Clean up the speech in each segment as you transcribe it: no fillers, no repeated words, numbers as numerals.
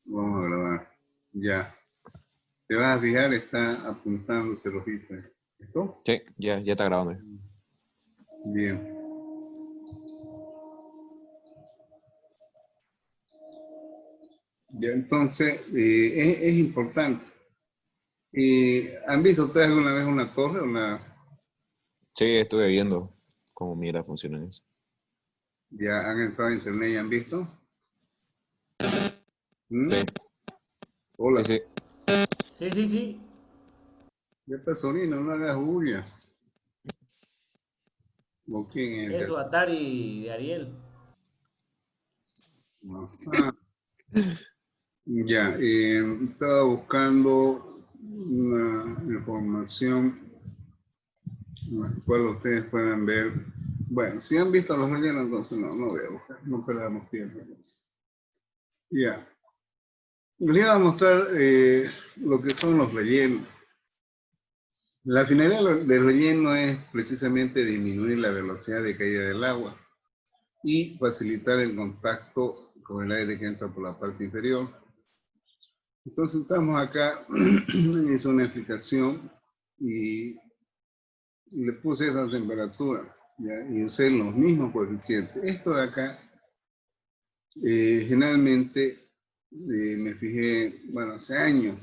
Vamos a grabar. Ya. Te vas a fijar, está apuntándose el ojito. ¿Esto? Sí, ya está grabando. Bien. Ya, entonces, es importante. ¿Han visto ustedes alguna vez una torre? Sí, estuve viendo cómo mira funciona eso. ¿Ya han entrado a internet y han visto? ¿Mm? Sí, sí, Hola. sí. Sí, sí, sí. ¿Qué pasó, Nino? No hagas bulla. ¿O quién es? Eso, Atari de Ariel. No. Ya, estaba buscando una información en la cual ustedes puedan ver. Bueno, si han visto los rellenos, entonces no voy a buscar, no perdamos tiempo. Entonces. Ya, les iba a mostrar lo que son los rellenos. La finalidad del relleno es precisamente disminuir la velocidad de caída del agua y facilitar el contacto con el aire que entra por la parte inferior. Entonces estamos acá, hice una explicación y le puse esa temperatura, ¿ya? Y usé los mismos coeficientes. Esto de acá, generalmente me fijé, bueno, hace años,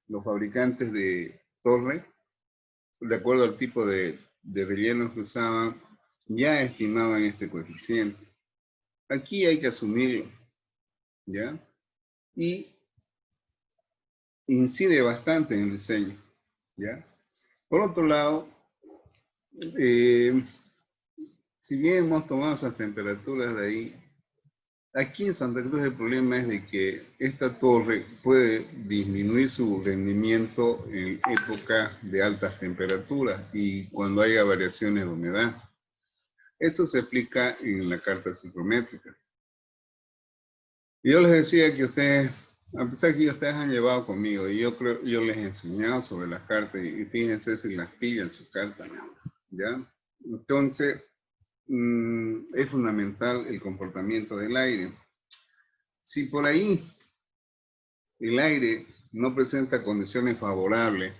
los fabricantes de torre, de acuerdo al tipo de relleno que usaban, ya estimaban este coeficiente. Aquí hay que asumirlo, ¿ya? Y incide bastante en el diseño, ¿ya? Por otro lado, si bien hemos tomado esas temperaturas de ahí, aquí en Santa Cruz el problema es de que esta torre puede disminuir su rendimiento en época de altas temperaturas y cuando haya variaciones de humedad. Eso se explica en la carta psicométrica. Y yo les decía que ustedes, a pesar que ustedes han llevado conmigo, y yo les he enseñado sobre las cartas, y fíjense si las pillan su carta, ¿ya? Entonces, es fundamental el comportamiento del aire. Si por ahí el aire no presenta condiciones favorables,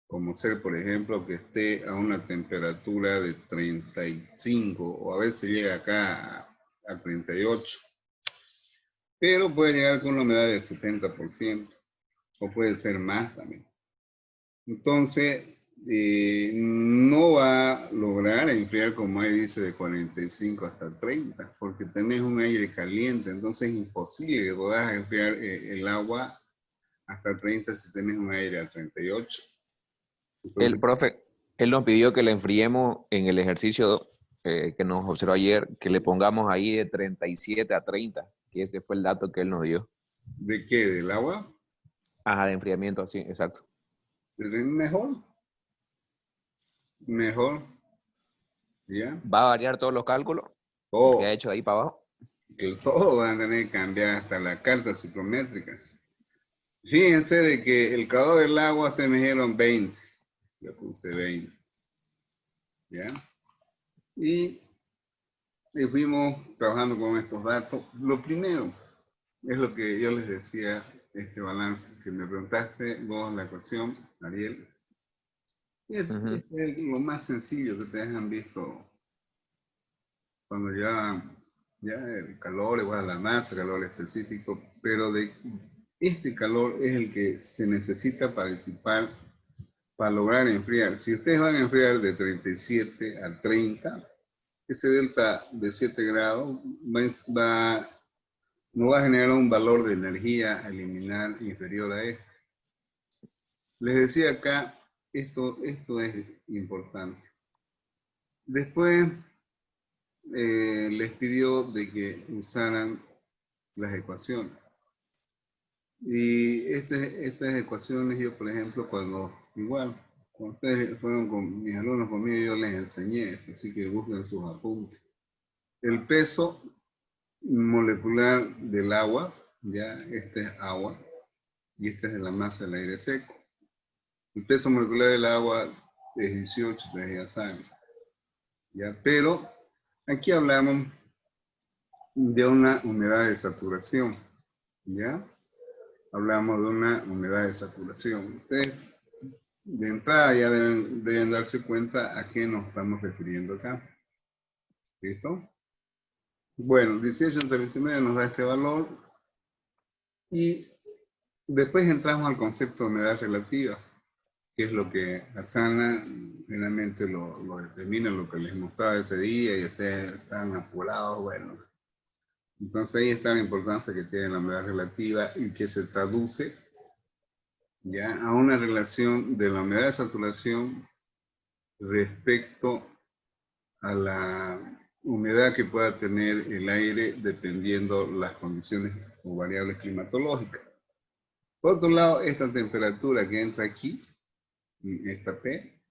como ser, por ejemplo, que esté a una temperatura de 35 o a veces llega acá a 38, pero puede llegar con una humedad del 70% o puede ser más también. Entonces, no va a lograr enfriar, como ahí dice, de 45 hasta 30, porque tenés un aire caliente, entonces es imposible que puedas enfriar el agua hasta 30 si tenés un aire a 38. El Entonces, profe, él nos pidió que le enfriemos en el ejercicio que nos observó ayer, que le pongamos ahí de 37 a 30, que ese fue el dato que él nos dio. ¿de qué? ¿Del agua? Ajá, de enfriamiento, así, exacto. Mejor, mejor, ¿ya? ¿Va a variar todos los cálculos que ha Todo, hecho de ahí para abajo? que todo van a tener que cambiar hasta la carta psicométrica. Fíjense de que el calor del agua ustedes me dijeron 20, le puse 20, ¿ya? Y fuimos trabajando con estos datos. Lo primero es lo que yo les decía, este balance, que me preguntaste vos la ecuación, Ariel. Y Ujú. es lo más sencillo que ustedes han visto cuando ya el calor igual a la masa, calor específico, pero este calor es el que se necesita para disipar, para lograr enfriar. Si ustedes van a enfriar de 37 a 30, ese delta de 7 grados no va a generar un valor de energía a eliminar inferior a esto. Les decía acá, esto es importante. Después les pidió de que usaran las ecuaciones. Y estas ecuaciones yo, por ejemplo, cuando ustedes fueron con mis alumnos conmigo, yo les enseñé esto, así que busquen sus apuntes. El peso molecular del agua, ya este es agua, y este es de la masa del aire seco. El peso molecular del agua es 18, ustedes ya saben. ¿Ya? Pero aquí hablamos de una humedad de saturación, ¿ya? Hablamos de una humedad de saturación. Ustedes de entrada ya deben darse cuenta a qué nos estamos refiriendo acá. ¿Listo? Bueno, 18 entre 29 nos da este valor y después entramos al concepto de humedad relativa, que es lo que Asana finalmente lo determina, lo que les mostraba ese día y ustedes están apurados, bueno. Entonces ahí está la importancia que tiene la humedad relativa y que se traduce ya a una relación de la humedad de saturación respecto a la humedad que pueda tener el aire dependiendo las condiciones o variables climatológicas. Por otro lado, esta temperatura que entra aquí, esta P,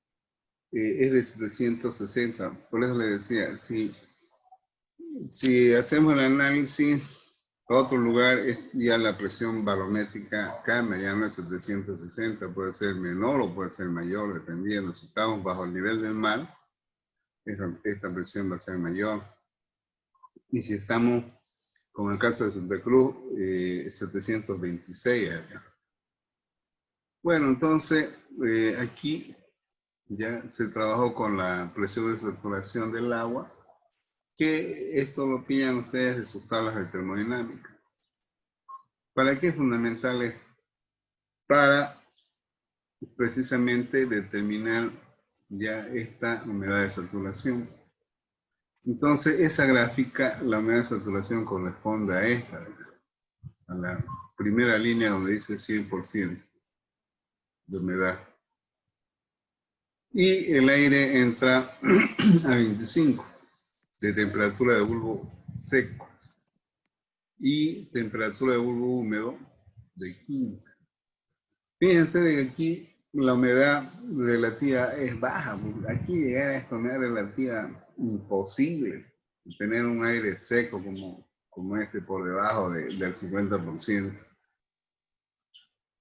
es de 760. Por eso le decía, si hacemos el análisis, a otro lugar ya la presión barométrica cambia, ya no es 760, puede ser menor o puede ser mayor, dependiendo. Si estamos bajo el nivel del mar, esta presión va a ser mayor. Y si estamos, como en el caso de Santa Cruz, 726 acá. Bueno, entonces aquí ya se trabajó con la presión de saturación del agua, que esto lo pillan ustedes de sus tablas de termodinámica. ¿Para qué es fundamental esto? Para precisamente determinar ya esta humedad de saturación. Entonces, esa gráfica, la humedad de saturación corresponde a esta, a la primera línea donde dice 100% de humedad. Y el aire entra a 25 de temperatura de bulbo seco y temperatura de bulbo húmedo de 15. Fíjense de que aquí la humedad relativa es baja. Aquí llegar a esta humedad relativa imposible. Tener un aire seco como este por debajo del 50%.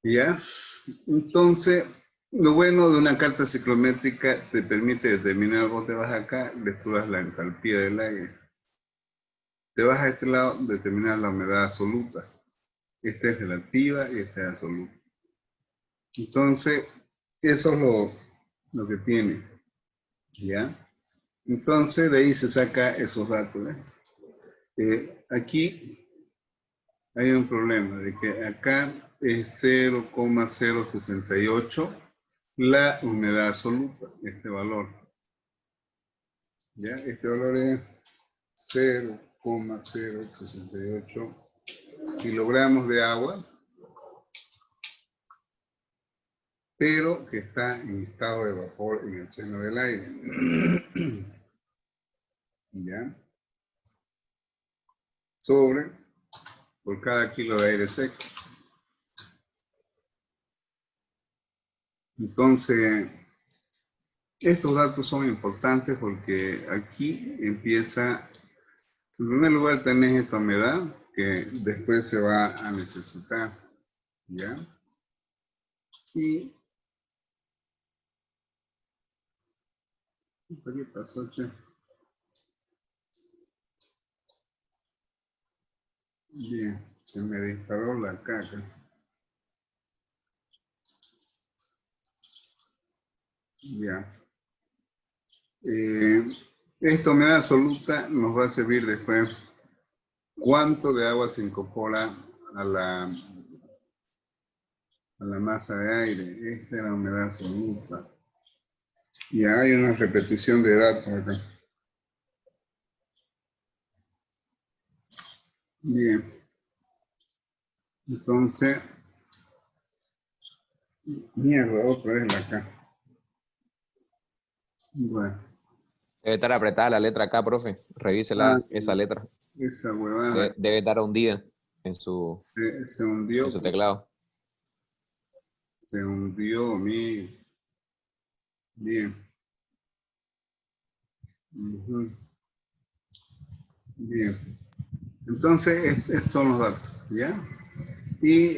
¿Ya? Entonces, lo bueno de una carta ciclométrica te permite determinar, vos te vas acá, lecturas la entalpía del aire. Te vas a este lado, determinar la humedad absoluta. Esta es relativa y esta es absoluta. Entonces, eso es lo que tiene. ¿Ya? Entonces, de ahí se saca esos datos. Aquí hay un problema, de que acá es 0,068 la humedad absoluta, este valor. ¿Ya? Este valor es 0,068 kilogramos de agua, pero que está en estado de vapor en el seno del aire. ¿Ya? Sobre por cada kilo de aire seco. Entonces, estos datos son importantes porque aquí empieza, en primer lugar tenés esta humedad que después se va a necesitar, ¿ya? Y, ¿qué pasó, che? Bien, se me disparó la caca. Ya. Esta humedad absoluta nos va a servir después cuánto de agua se incorpora a la masa de aire. Esta es la humedad absoluta. Y hay una repetición de datos acá. Bien. Entonces, mierda, otra vez la acá. Bueno. Debe estar apretada la letra acá, profe. Revísela, esa letra. Esa huevada Debe estar hundida en su se hundió. en su teclado. Se hundió, bien. Bien. Entonces, estos son los datos, ¿ya? Y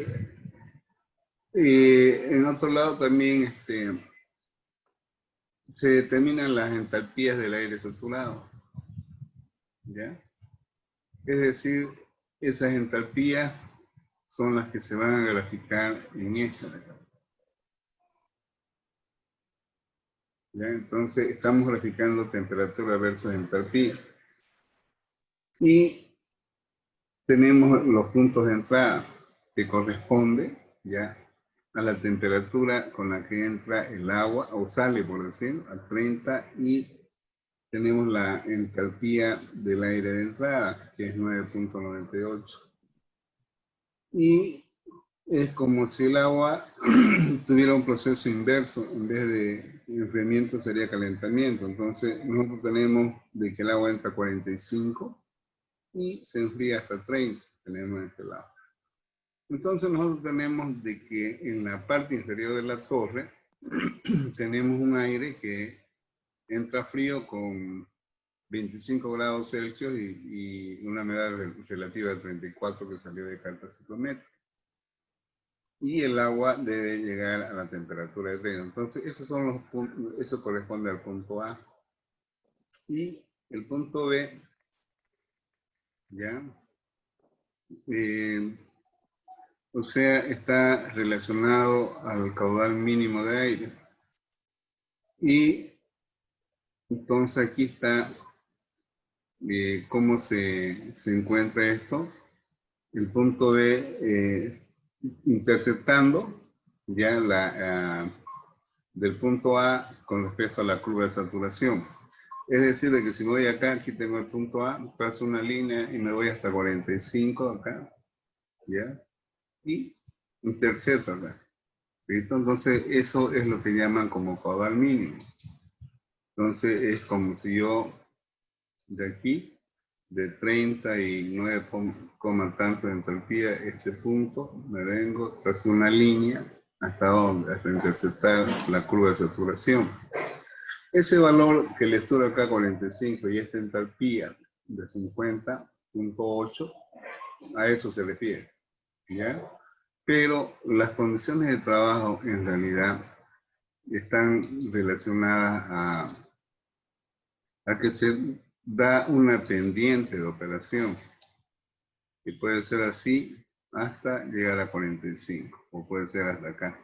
en otro lado también se determinan las entalpías del aire saturado, ¿ya? Es decir, esas entalpías son las que se van a graficar en esta de acá. ¿Ya? Entonces, estamos graficando temperatura versus entalpía. Y tenemos los puntos de entrada que corresponde ya a la temperatura con la que entra el agua, o sale por decir, a 30, y tenemos la entalpía del aire de entrada, que es 9.98. Y es como si el agua tuviera un proceso inverso, en vez de enfriamiento sería calentamiento. Entonces nosotros tenemos de que el agua entra a 45 y se enfría hasta 30, tenemos este lado. Entonces nosotros tenemos de que en la parte inferior de la torre tenemos un aire que entra frío con 25 grados Celsius y una humedad relativa de 34 que salió de carta ciclométrica. Y el agua debe llegar a la temperatura de 30. Entonces esos son los puntos, eso corresponde al punto A. Y el punto B, ¿ya? O sea, está relacionado al caudal mínimo de aire. Y entonces aquí está cómo se encuentra esto. El punto B interceptando ya del punto A con respecto a la curva de saturación. Es decir, de que si me voy acá, aquí tengo el punto A, trazo una línea y me voy hasta 45 acá, ¿ya? Y intercepto acá. ¿Listo? Entonces, eso es lo que llaman como caudal mínimo. Entonces, es como si yo de aquí, de 39, tanto de entalpía, este punto, me vengo tras una línea, ¿hasta dónde? Hasta interceptar la curva de saturación. Ese valor que le estoy acá 45 y esta entalpía de 50.8, a eso se refiere, ¿ya? Pero las condiciones de trabajo en realidad están relacionadas a que se da una pendiente de operación, y puede ser así hasta llegar a 45, o puede ser hasta acá.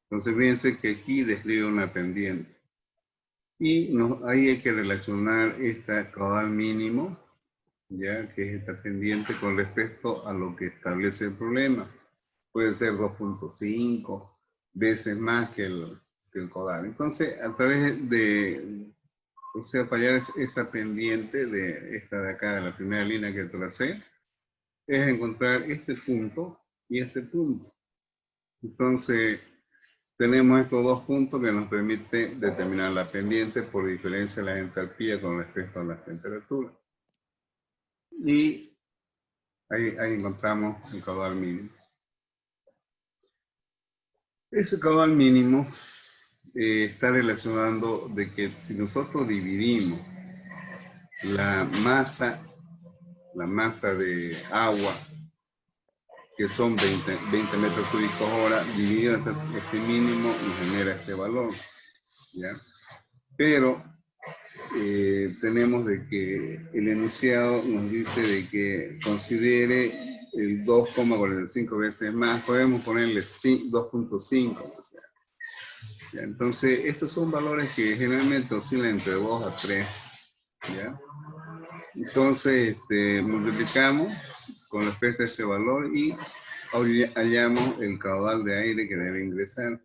Entonces fíjense que aquí describe una pendiente. Y ahí hay que relacionar este caudal mínimo, ya que es esta pendiente, con respecto a lo que establece el problema. Puede ser 2.5 veces más que el caudal. Entonces, a través de, o sea, fallar esa pendiente de esta de acá, de la primera línea que tracé, es encontrar este punto y este punto. Entonces, tenemos estos dos puntos que nos permiten determinar la pendiente por diferencia de la entalpía con respecto a las temperaturas. Y ahí encontramos el caudal mínimo. Ese caudal mínimo está relacionando de que si nosotros dividimos la masa de agua, que son 20 metros cúbicos hora, dividido este mínimo nos genera este valor, ¿ya? Pero tenemos de que el enunciado nos dice de que considere el 2,45 veces más, podemos ponerle 2.5, o sea. ¿Ya? Entonces, estos son valores que generalmente oscilan entre 2 a 3, ¿ya? Entonces, multiplicamos con respecto a este valor y hallamos el caudal de aire que debe ingresar.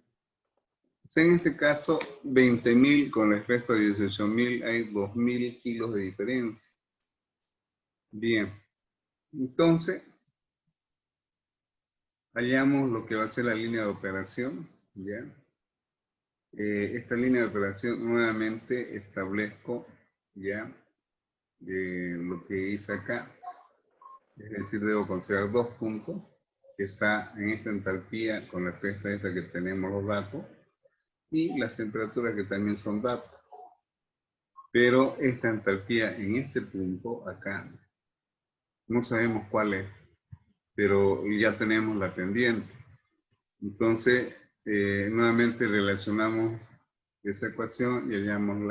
En este caso, 20.000 con respecto a 18.000, hay 2.000 kilos de diferencia. Bien, entonces, hallamos lo que va a ser la línea de operación, ¿ya? Esta línea de operación nuevamente establezco, ¿ya? Lo que hice acá, es decir, debo considerar dos puntos, que está en esta entalpía con respecto a esta que tenemos los datos, y las temperaturas que también son datos. Pero esta entalpía en este punto acá, no sabemos cuál es, pero ya tenemos la pendiente. Entonces, nuevamente relacionamos esa ecuación y hallamos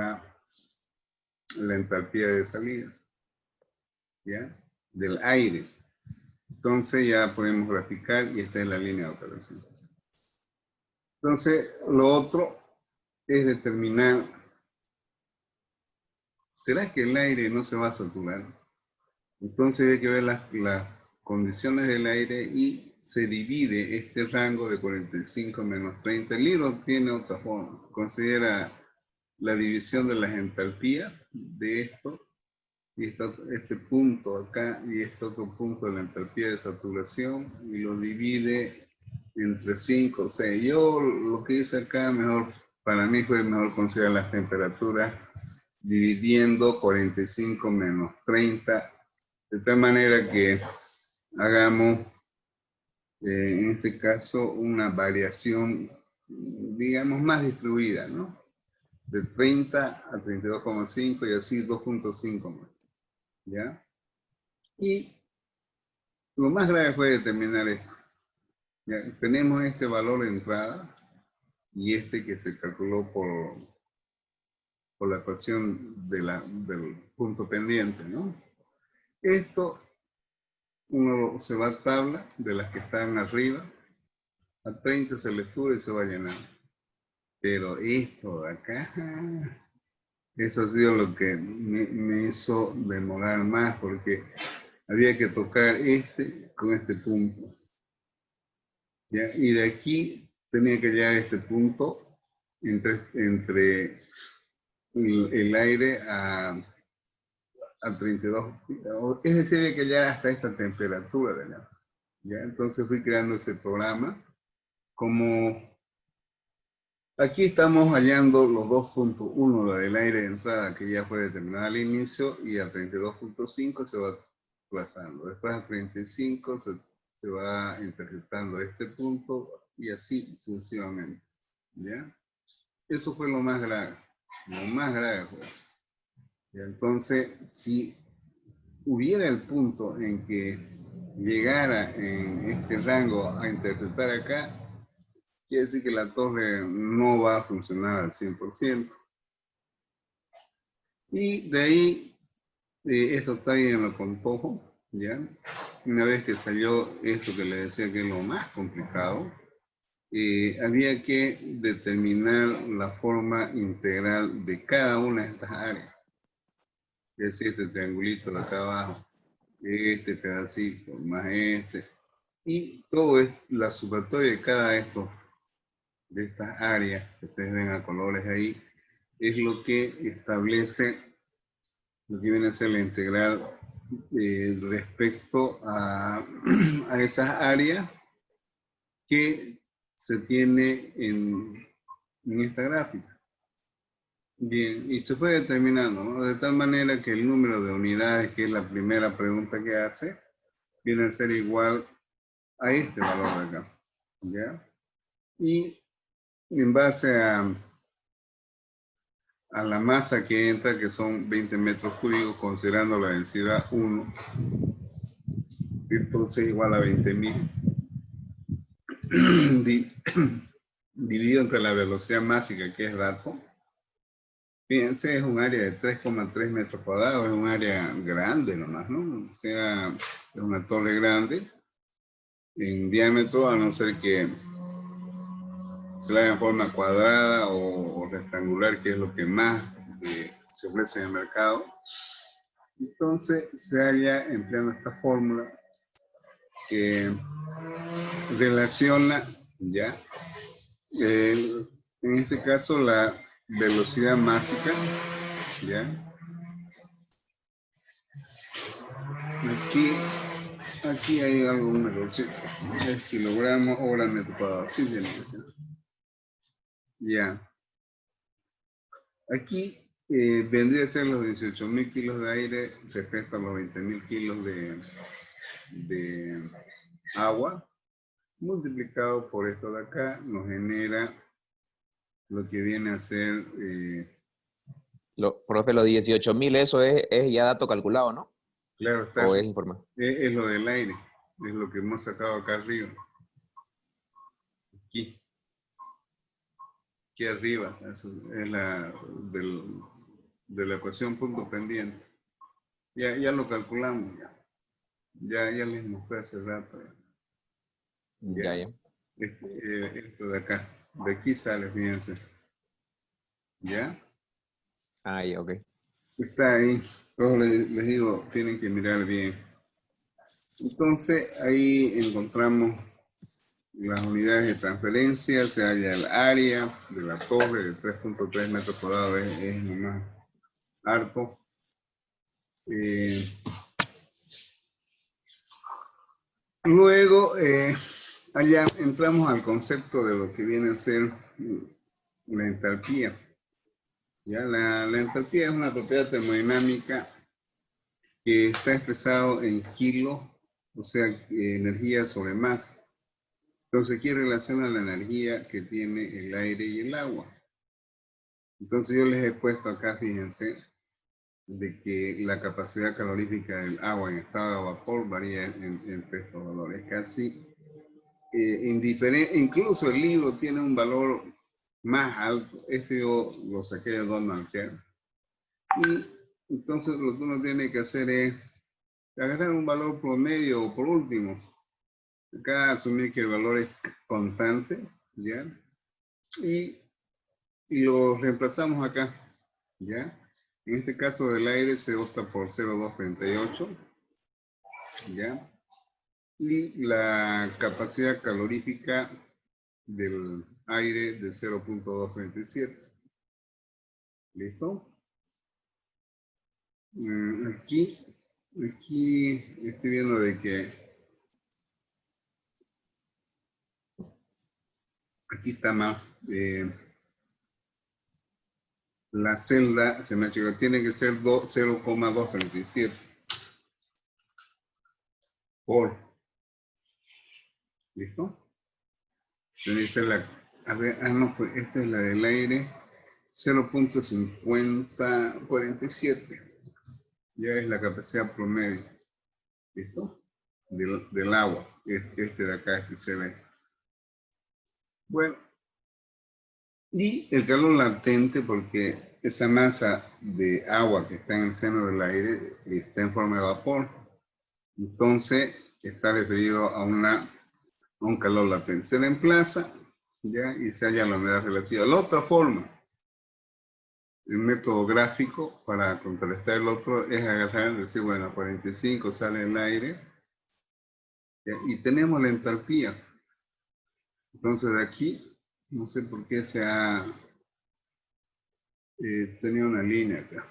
la entalpía de salida, ¿ya? del aire. Entonces ya podemos graficar y esta es la línea de operación. Entonces, lo otro es determinar, ¿será que el aire no se va a saturar? Entonces hay que ver las condiciones del aire y se divide este rango de 45 menos 30. El libro tiene otra forma. Considera la división de las entalpías de esto, y este punto acá, y este otro punto de la entalpía de saturación, y lo divide entre 5 o 6. Yo lo que hice acá, mejor, para mí fue mejor considerar las temperaturas dividiendo 45 menos 30, de tal manera que hagamos, en este caso, una variación, digamos, más distribuida, ¿no? De 30 a 32,5 y así 2,5 más, ¿ya? Y lo más grave fue determinar esto. ¿Ya? Tenemos este valor de entrada y este que se calculó por la ecuación del punto pendiente, ¿no? Esto, uno se va a tabla de las que están arriba, a 30 se lectura y se va a llenar. Pero esto de acá, eso ha sido lo que me hizo demorar más, porque había que tocar este con este punto. ¿Ya? Y de aquí tenía que llegar este punto entre el aire a 32, es decir, hay que llegar hasta esta temperatura de la, ¿ya? Entonces fui creando ese programa. Como aquí estamos hallando los 2.1, la del aire de entrada, que ya fue determinada al inicio, y a 32.5 se va desplazando. Después a 35 se va interceptando este punto, y así sucesivamente, ¿ya? Eso fue lo más grave. Lo más grave fue eso. Y entonces, si hubiera el punto en que llegara en este rango a interceptar acá, quiere decir que la torre no va a funcionar al 100%. Y de ahí, esto está ahí en lo contojo, ¿ya? Una vez que salió esto que le decía que es lo más complicado, había que determinar la forma integral de cada una de estas áreas. Es decir, este triangulito de acá abajo, este pedacito, más este, y todo es la sumatoria de cada de estas áreas que ustedes ven a colores ahí, es lo que establece lo que viene a ser la integral respecto a esas áreas que se tiene en esta gráfica. Bien, y se fue determinando, ¿no? De tal manera que el número de unidades, que es la primera pregunta que hace, viene a ser igual a este valor de acá, ¿ya? Y en base a la masa que entra, que son 20 metros cúbicos, considerando la densidad 1, entonces igual a 20.000, dividido entre la velocidad máxima, que es dato. Fíjense, es un área de 3,3 metros cuadrados, es un área grande nomás, ¿no? O sea, es una torre grande en diámetro, a no ser que se la haga en forma cuadrada o rectangular, que es lo que más se ofrece en el mercado. Entonces se halla empleando esta fórmula que relaciona, ¿ya? En este caso la velocidad máxima, ¿ya? Aquí hay algo, una cosita, es kilogramos hora metro cuadrado, así tiene que ser. Ya. Aquí vendría a ser los 18.000 kilos de aire respecto a los 20.000 kilos de agua, multiplicado por esto de acá, nos genera lo que viene a ser... Profe, los 18.000, eso es ya dato calculado, ¿no? Claro, está, ¿O es informado? Es lo del aire, es lo que hemos sacado acá arriba. Aquí arriba, eso es de la ecuación punto pendiente. Ya lo calculamos ya. Ya les mostré hace rato. Ya, ya. Esto de acá. De aquí sale, fíjense. ¿Ya? Ah, ya, ok. Está ahí. Pero les digo, tienen que mirar bien. Entonces, ahí encontramos las unidades de transferencia, se halla el área de la torre de 3.3 metros cuadrados, es lo más harto. Luego, allá entramos al concepto de lo que viene a ser la entalpía. ¿Ya? La entalpía es una propiedad termodinámica que está expresado en kilos, o sea, energía sobre masa. Entonces, aquí relaciona la energía que tiene el aire y el agua. Entonces, yo les he puesto acá, fíjense, de que la capacidad calorífica del agua en estado de vapor varía entre estos valores. Casi indiferente, incluso el libro tiene un valor más alto. Este yo lo saqué de Donald Kerr. Y entonces lo que uno tiene que hacer es agarrar un valor promedio o por último. Acá asumir que el valor es constante, ¿ya? Y lo reemplazamos acá, ¿ya? En este caso del aire se opta por 0,238, ¿ya? Y la capacidad calorífica del aire de 0,237. ¿Listo? Aquí estoy viendo de que aquí está más la celda, se me ha equivocado, tiene que ser 0,237 por. ¿Listo? Tiene que ser la, a ver, no, pues esta es la del aire, 0,5047. Ya es la capacidad promedio. ¿Listo? Del agua. Este de acá, este se ve. Bueno, y el calor latente, porque esa masa de agua que está en el seno del aire está en forma de vapor. Entonces, está referido a un calor latente. Se reemplaza, ¿ya? Y se halla la humedad relativa. La otra forma, el método gráfico para contrarrestar el otro es agarrar, decir, bueno, a 45 sale el aire, ¿ya? Y tenemos la entalpía. Entonces de aquí, no sé por qué se ha tenido una línea acá,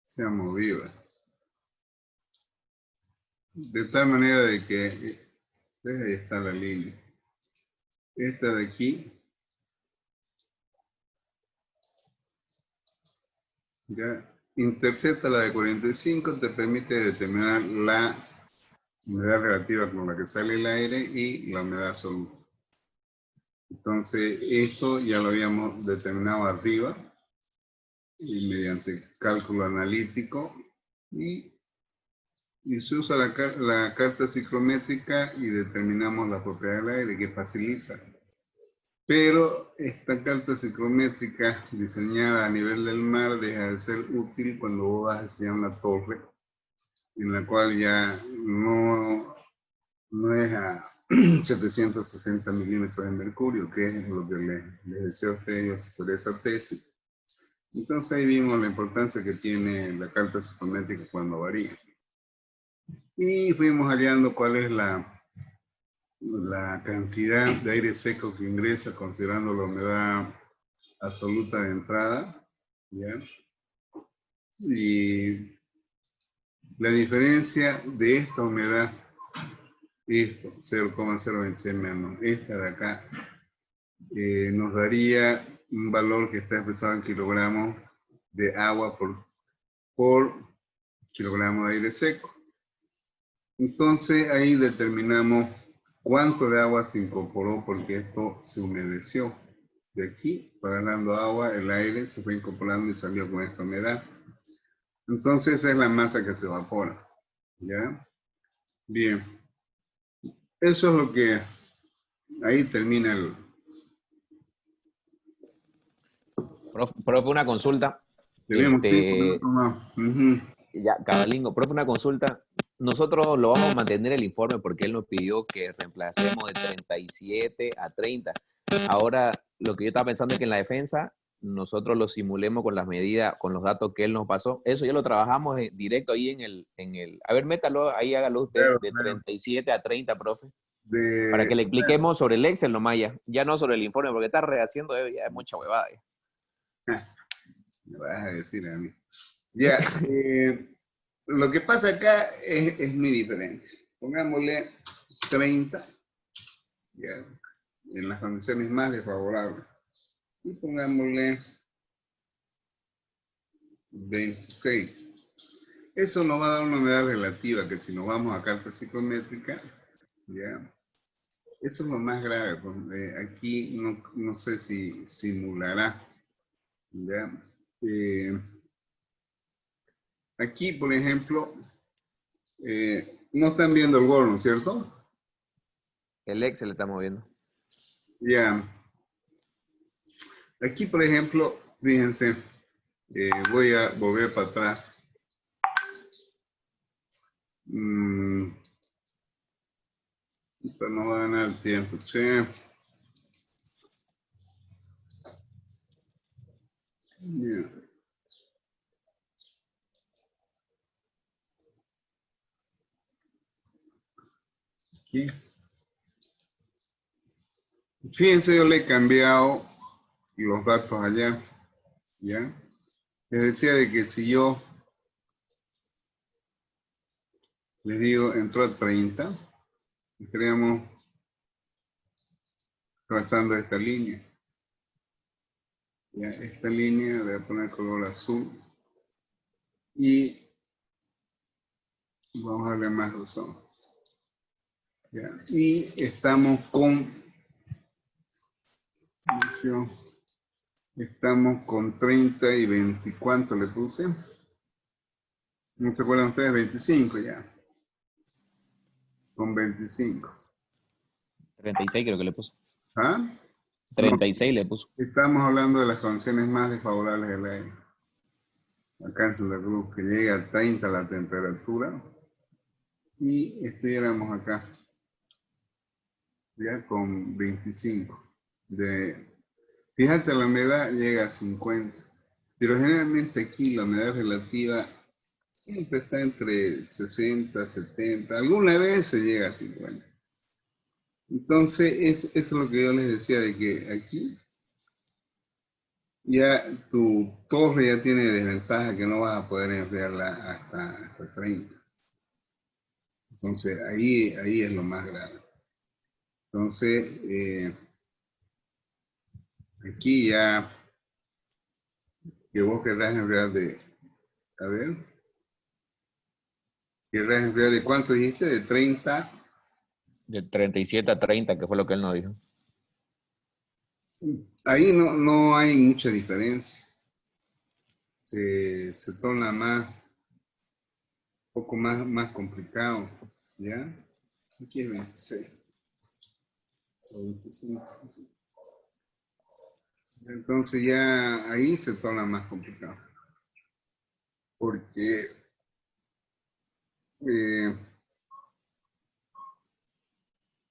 se ha movido. De tal manera de que, ahí está la línea. Esta de aquí, ya intercepta la de 45, te permite determinar la humedad relativa con la que sale el aire y la humedad absoluta. Entonces, esto ya lo habíamos determinado arriba y mediante cálculo analítico y se usa la carta psicométrica y determinamos la propiedad del aire que facilita. Pero esta carta psicométrica diseñada a nivel del mar deja de ser útil cuando vos vas hacia una torre en la cual ya no es a 760 milímetros de mercurio, que es lo que les decía a ustedes sobre esa tesis. Entonces ahí vimos la importancia que tiene la carta psicométrica cuando varía. Y fuimos hallando cuál es la cantidad de aire seco que ingresa considerando la humedad absoluta de entrada, ¿ya? Y la diferencia de esta humedad, esto, 0,026 menos esta de acá, nos daría un valor que está expresado en kilogramos de agua por kilogramo de aire seco. Entonces ahí determinamos cuánto de agua se incorporó porque esto se humedeció. De aquí, va ganando agua, el aire se fue incorporando y salió con esta humedad. Entonces esa es la masa que se evapora. ¿Ya? Bien. Eso es lo que... Ahí termina el... Profe, una consulta. Tenemos 5 minutos más. Ya, cabalingo, profe, una consulta. nosotros lo vamos a mantener el informe porque él nos pidió que reemplacemos de 37 a 30. Ahora, lo que yo estaba pensando es que en la defensa nosotros lo simulemos con las medidas, con los datos que él nos pasó. Eso ya lo trabajamos directo ahí a ver, métalo, ahí hágalo usted, Claro, de claro. 37 a 30, profe. Para De, que le expliquemos sobre el Excel nomás ya no sobre el informe, porque está rehaciendo ya es mucha huevada. me vas a decir a mí. Ya, lo que pasa acá es muy diferente. Pongámosle 30, ya, en las condiciones más desfavorables. Y pongámosle 26. Eso nos va a dar una unidad relativa que si nos vamos a carta psicométrica, ya, eso es lo más grave. Aquí no sé si simulará. ¿Ya? Aquí, por ejemplo, no están viendo el gol, ¿no es cierto? El Excel estamos viendo. Ya. Aquí, por ejemplo, fíjense, voy a volver para atrás. Esto no va a ganar el tiempo, che. Ya. Aquí. Fíjense, yo le he cambiado los datos allá, ¿ya? Les decía de que si yo les digo entró a 30, estaríamos trazando esta línea. ¿Ya? Esta línea le voy a poner color azul y vamos a darle más razón. ¿Ya? Y estamos con 30 y 20. ¿Cuánto le puse? ¿No se acuerdan ustedes? 25 ya. Con 25. 36 creo que le puso. ¿Ah? No, 36 le puso. estamos hablando de las condiciones más desfavorables del aire. Acá en Santa Cruz, que llega a 30 la temperatura. Y estuviéramos acá, ya con 25. Fíjate, la humedad llega a 50. Pero generalmente aquí la humedad relativa siempre está entre 60, 70. Alguna vez se llega a 50. Entonces, eso es lo que yo les decía, de que aquí ya tu torre ya tiene desventaja que no vas a poder enfriarla hasta 30. Entonces, ahí es lo más grave. Entonces, aquí ya que vos querrás enfriar a ver, querrás enfriar de cuánto dijiste, de 30. De 37 a 30, que fue lo que él nos dijo. Ahí no hay mucha diferencia. Se torna un poco más complicado, ¿ya? Aquí es 26 o 25. ¿Sí? Entonces ya ahí se torna más complicado. Porque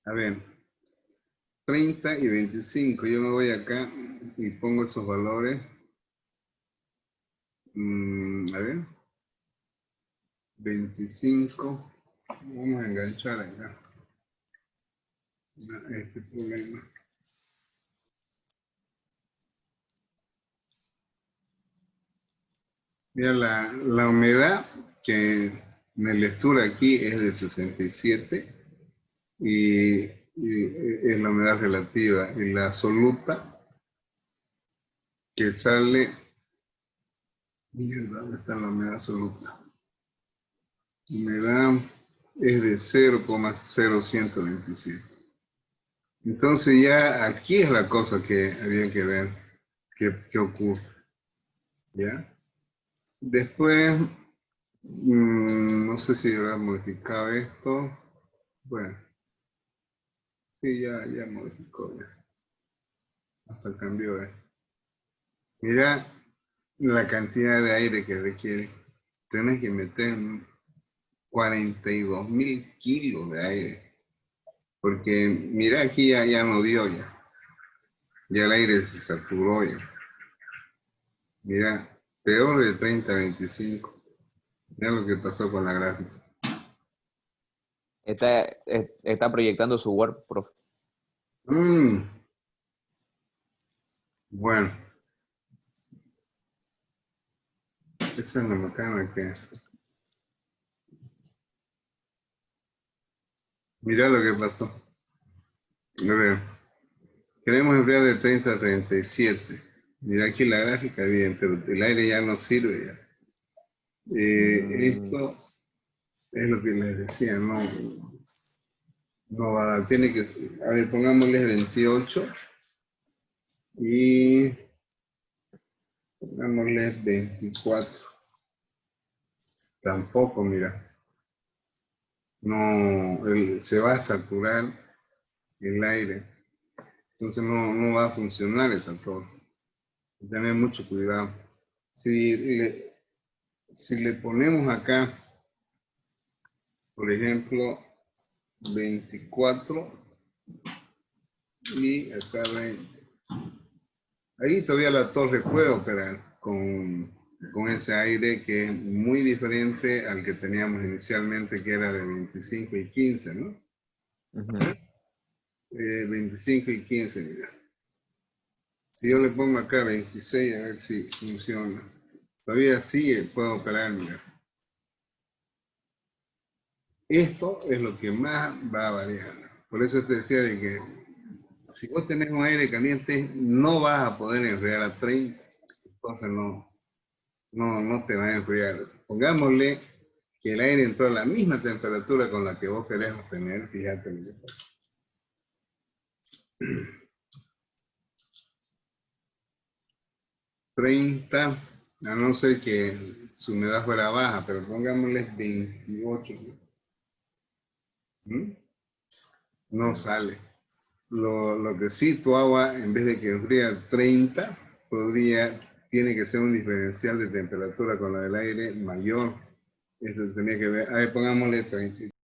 a ver, 30 y 25, yo me voy acá y pongo esos valores. A ver, 25, vamos a enganchar acá este problema. Mira, la humedad que me lectura aquí es de 67 y es la humedad relativa, y la absoluta que sale, mierda, ¿dónde está la humedad absoluta? Humedad es de 0,0127. Entonces ya aquí es la cosa que había que ver qué ocurre, ¿ya? Después, no sé si voy a modificar esto. Bueno, sí, ya modificó, ya. Hasta cambió esto. Mira la cantidad de aire que requiere. Tienes que meter 42.000 kilos de aire. Porque mira, aquí ya no dio ya. Ya el aire se saturó ya. Mira, peor de 30 a 25. Mira lo que pasó con la gráfica. Está proyectando su Word, profe. Bueno, esa es la macana que... Mira lo que pasó. A ver, queremos enfriar de 30 a 37. Mira aquí la gráfica, bien, pero el aire ya no sirve ya. Esto es lo que les decía, no va a dar, tiene que, a ver, pongámosle 28 y pongámosle 24. Tampoco, mira, no, se va a saturar el aire, entonces no va a funcionar esa torre. Hay que tener mucho cuidado. Si le ponemos acá, por ejemplo, 24 y acá 20. Ahí todavía la torre puede operar con ese aire que es muy diferente al que teníamos inicialmente, que era de 25 y 15, ¿no? 25 y 15, mira. Si yo le pongo acá 26, a ver si funciona. Todavía sí puedo operar, mira. Esto es lo que más va a variar. Por eso te decía de que si vos tenés un aire caliente, no vas a poder enfriar a 30. Entonces no te va a enfriar. Pongámosle que el aire entró a la misma temperatura con la que vos querés obtener. Fíjate lo que pasa. 30, a no ser que su humedad fuera baja, pero pongámosle 28. No sale. Lo que sí, tu agua, en vez de que enfríe a 30, tiene que ser un diferencial de temperatura con la del aire mayor. Eso tenía que ver. A ver, pongámosle 30.